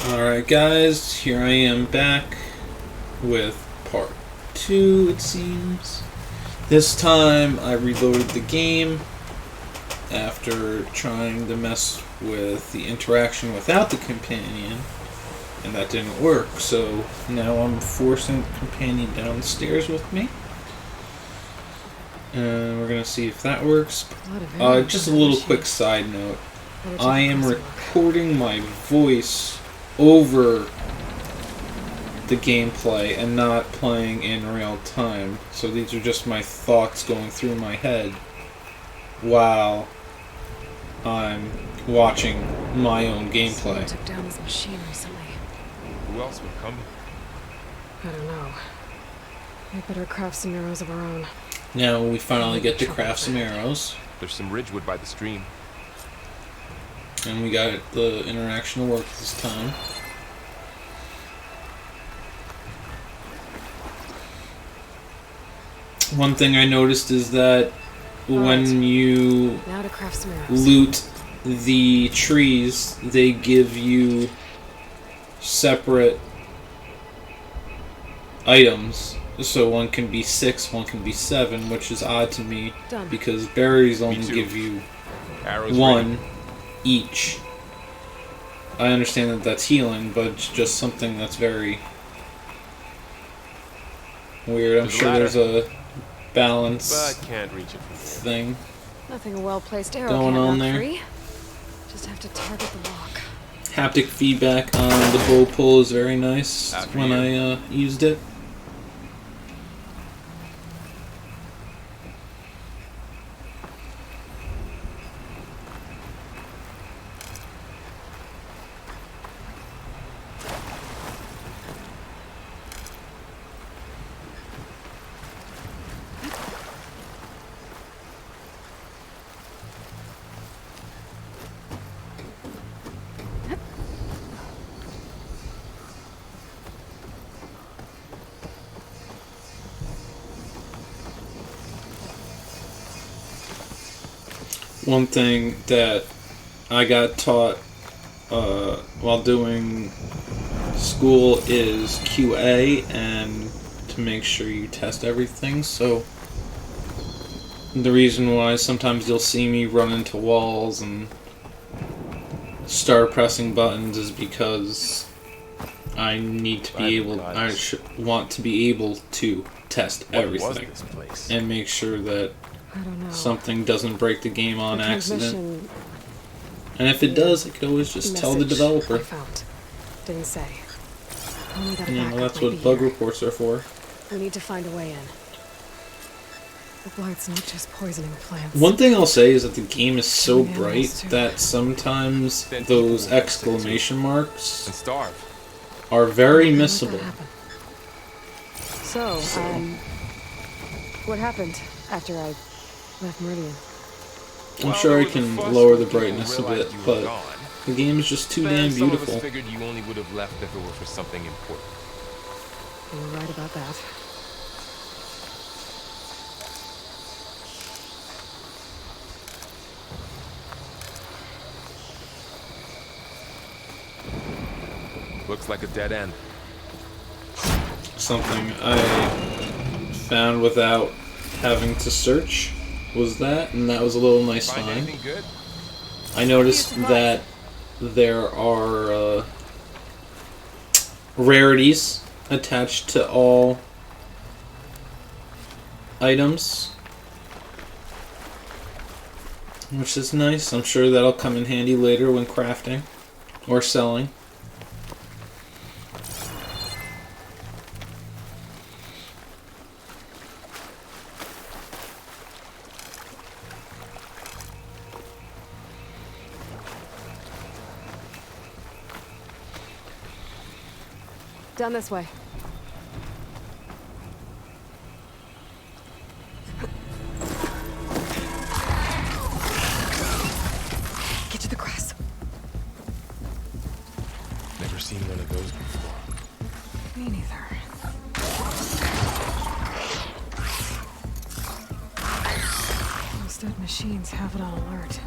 Alright guys, here I am back with part 2 it seems. This time I reloaded the game after trying to mess with the interaction without the companion, and that didn't work, so now I'm forcing the companion down the stairs with me. And we're gonna see if that works. Just a little quick side note. I am recording my voice over the gameplay and not playing in real time. So these are just my thoughts going through my head while I'm watching my own gameplay. Someone took down this machine recently. Who else would come? I don't know. We better craft some arrows of our own. Now we finally get to craft some arrows. There's some ridgewood by the stream. And we got the interaction to work this time. One thing I noticed is that when you Now to craft some arrows. loot the trees, they give you separate items. So one can be 6, one can be 7, which is odd to me Done. because berries only too. give you Arrows 1 each. I understand that that's healing, but it's just something that's very weird. I'm There's a sure ladder. there's a balance but can't reach it from here. thing. Nothing a well-placed arrow Going can't on knock there. free. Just have to target the rock. Haptic feedback on the bow pull is very nice After when you. I used it. One thing that I got taught while doing school is QA, and to make sure you test everything. So the reason why sometimes you'll see me run into walls and start pressing buttons is because I need to be able, want to be able to test What was everything this place? and make sure that I don't know. something doesn't break the game on The accident. transmission And if it does, I could always just tell the message developer. I found. Didn't say. Only that a You know, backup that's might what be bug here. reports are for. We need to find a way in. The blight's not just poisoning plants. One thing I'll say is that the game is so Killing animals, bright too. that sometimes Then those people will exclamation marks And starve. are very How did that missable. happen? So, what happened after I left Meridian? I'm Well, sure there I was a can fuss lower when the people brightness a realized bit, you were but gone. the game is just too Then damn some of us beautiful. figured you only would have left if it were for something important. You were right about that. Looks like a dead end. Something I found without having to search was that, and that was a little nice Find find. anything good? I noticed that there are rarities attached to all items, which is nice. I'm sure that'll come in handy later when crafting or selling. Down this way. Get to the grass. Never seen one of those before. Me neither. Those dead machines have it on alert.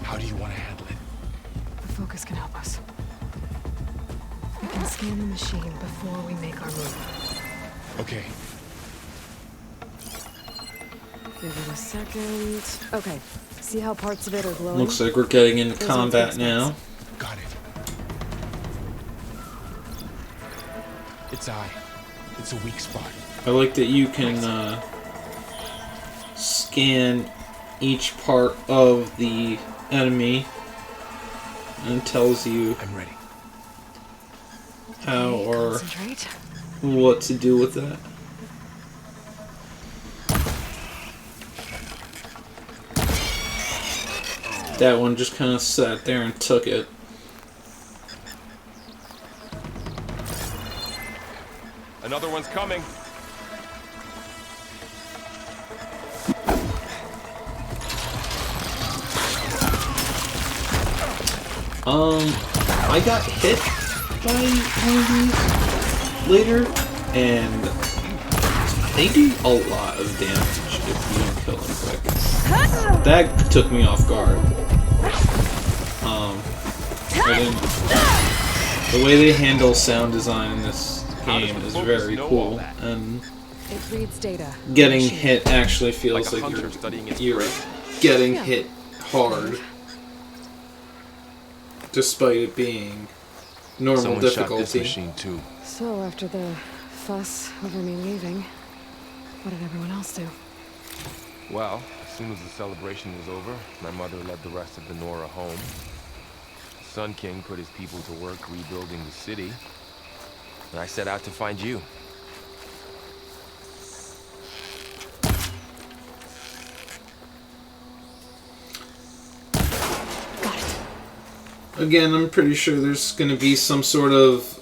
How do you want to handle it? The focus can help us. scan the machine before we make our move. Okay. Give it a second. Okay. See how parts of it are glowing? Looks like we're getting into Those are combat fixed now. ones. Got it. It's eye. It's a weak spot. I like that you can scan each part of the enemy and it tells you I'm ready. how Okay, or concentrate. what to do with that. That one just kind of sat there and took it. Another one's coming. I got hit by one of these later, and they do a lot of damage if you don't kill them quick. That took me off guard. I didn't. The way they handle sound design in this game is very cool, and It reads data. getting Machine. hit actually feels Like a like hunter studying its you're prey. getting Yeah. hit hard, despite it being normal Someone shot this difficulty. machine too. So, after the fuss over me leaving, what did everyone else do? Well, as soon as the celebration was over, my mother led the rest of the Nora home. Sun King put his people to work rebuilding the city, and I set out to find you. Got it. Again, I'm pretty sure there's going to be some sort of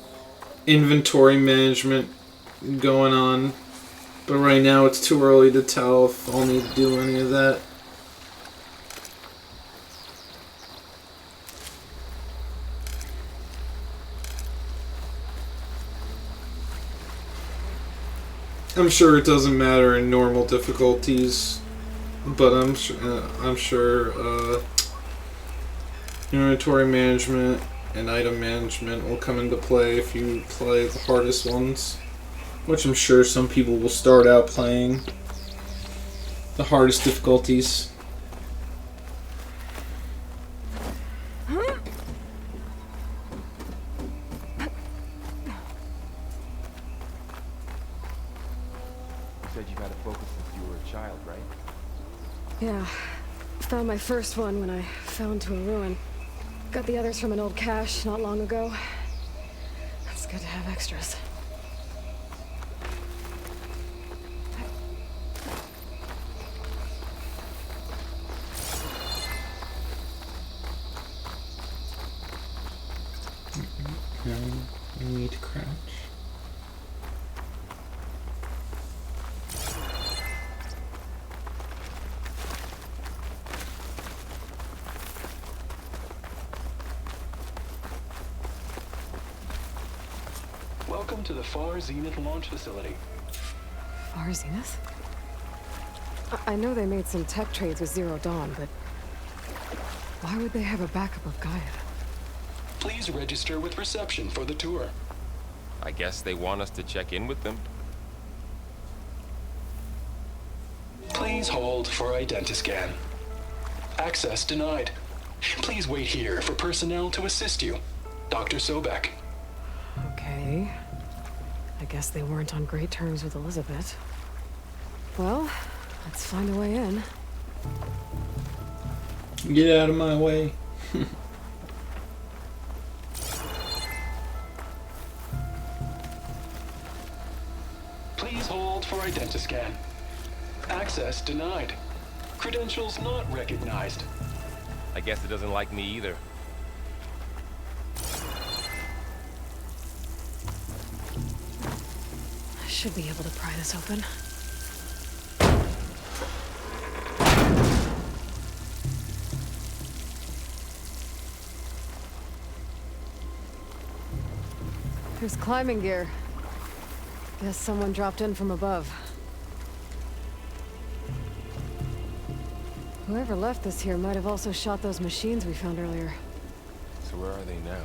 inventory management going on, but right now it's too early to tell if I'll need to do any of that. I'm sure it doesn't matter in normal difficulties, but I'm sure inventory management and item management will come into play if you play the hardest ones, which I'm sure some people will start out playing the hardest difficulties. You said you've had a focus since you were a child, right? Yeah. Found my first one when I fell into a ruin. Got the others from an old cache not long ago. It's good to have extras. Now you need to crouch. Welcome to the Far Zenith launch facility. Far Zenith? I know they made some tech trades with Zero Dawn, but why would they have a backup of Gaia? Please register with reception for the tour. I guess they want us to check in with them. Please hold for identiscan. Access denied. Please wait here for personnel to assist you. Dr. Sobek. Okay. I guess they weren't on great terms with Elizabeth. Well, let's find a way in. Get out of my way. Please hold for identiscan. Access denied. Credentials not recognized. I guess it doesn't like me either. I should be able to pry this open. There's climbing gear. Guess someone dropped in from above. Whoever left this here might have also shot those machines we found earlier. So where are they now?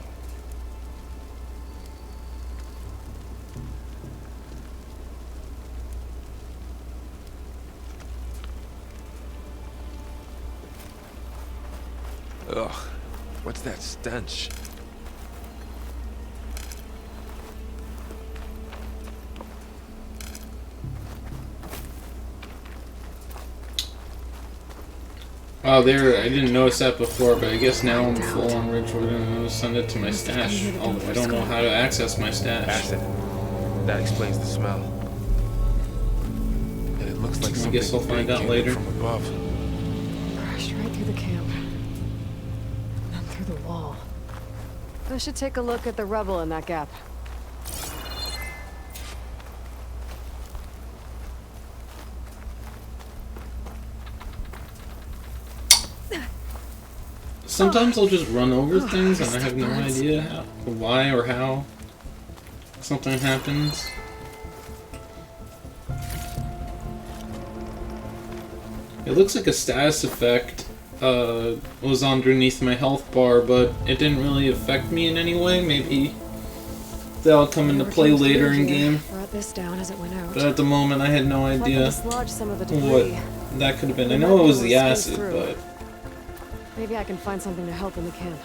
Ugh, what's that stench? Oh, there, I didn't notice that before, but I guess now I'm full on Ridgewood and I'm gonna send it to my stash. Although I don't know how to access my stash. Acid. That explains the smell. And it looks like I something guess I'll find big out came later. from above. Crashed right through the camp. Then through the wall. I should take a look at the rubble in that gap. Sometimes I'll just run over things and I have no idea how, why or how something happens. It looks like a status effect was underneath my health bar, but it didn't really affect me in any way. Maybe that'll come into play later in game. Brought this down as it went out. But at the moment, I had no idea Dislodge some of the what debris. that could have been. I know it was the acid, but Maybe I can find something to help in the camp.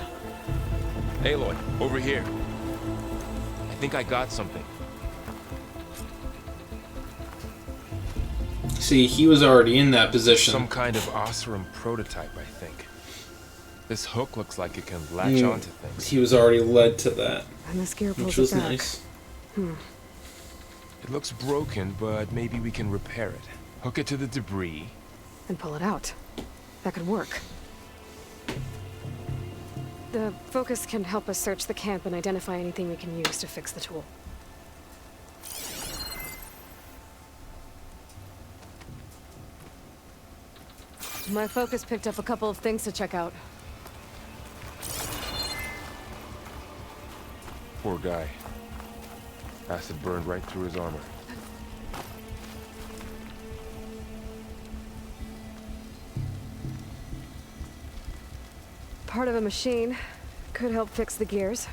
Aloy, over here. I think I got something. see, he was already in that position. Some kind of Oseram prototype, I think. This hook looks like it can latch onto things. He was already led to that, And this gear pulls which was it back. nice. It looks broken, but maybe we can repair it. Hook it to the debris. And pull it out. That could work. The focus can help us search the camp and identify anything we can use to fix the tool. My focus picked up a couple of things to check out. Poor guy. Acid burned right through his armor. Part of a machine could help fix the gears.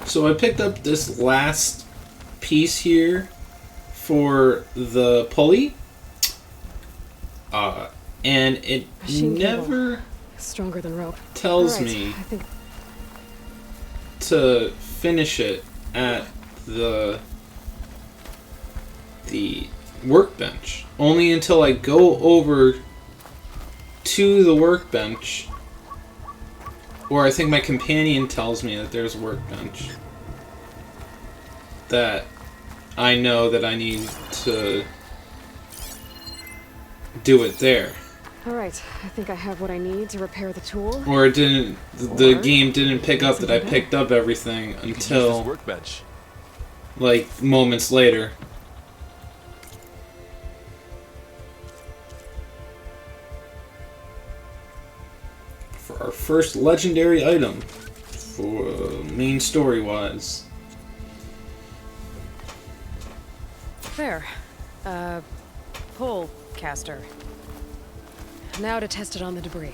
So I picked up this last piece here for the pulley, and it Machine never Stronger than rope. tells Alright, me I think to finish it at the workbench. Only until I go over to the workbench, or I think my companion tells me that there's a workbench, that I know that I need to do it there. Alright, I think I have what I need to repair the tool. Or it didn't, the Or game didn't pick up that I something picked up everything You could use this until, workbench. like, moments later. For our first legendary item, for main story-wise. There. Pole caster. Now to test it on the debris.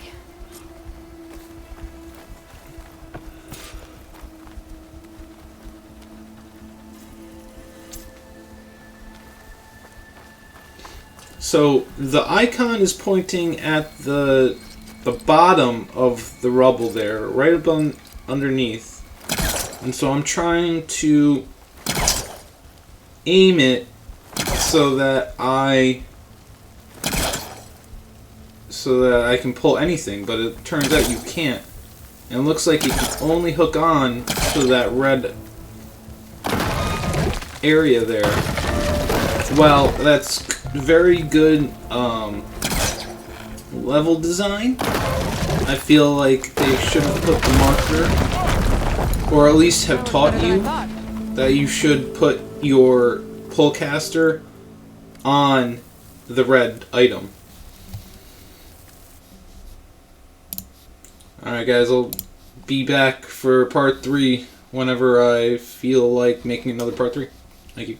So the icon is pointing at the bottom of the rubble there, right above underneath. And so I'm trying to aim it so that I can pull anything, but it turns out you can't. And it looks like it can only hook on to that red area there. Well, that's very good level design. I feel like they should have put the marker, or at least have taught you that you should put your pullcaster on the red item. Alright guys, I'll be back for part 3 whenever I feel like making another part 3. Thank you.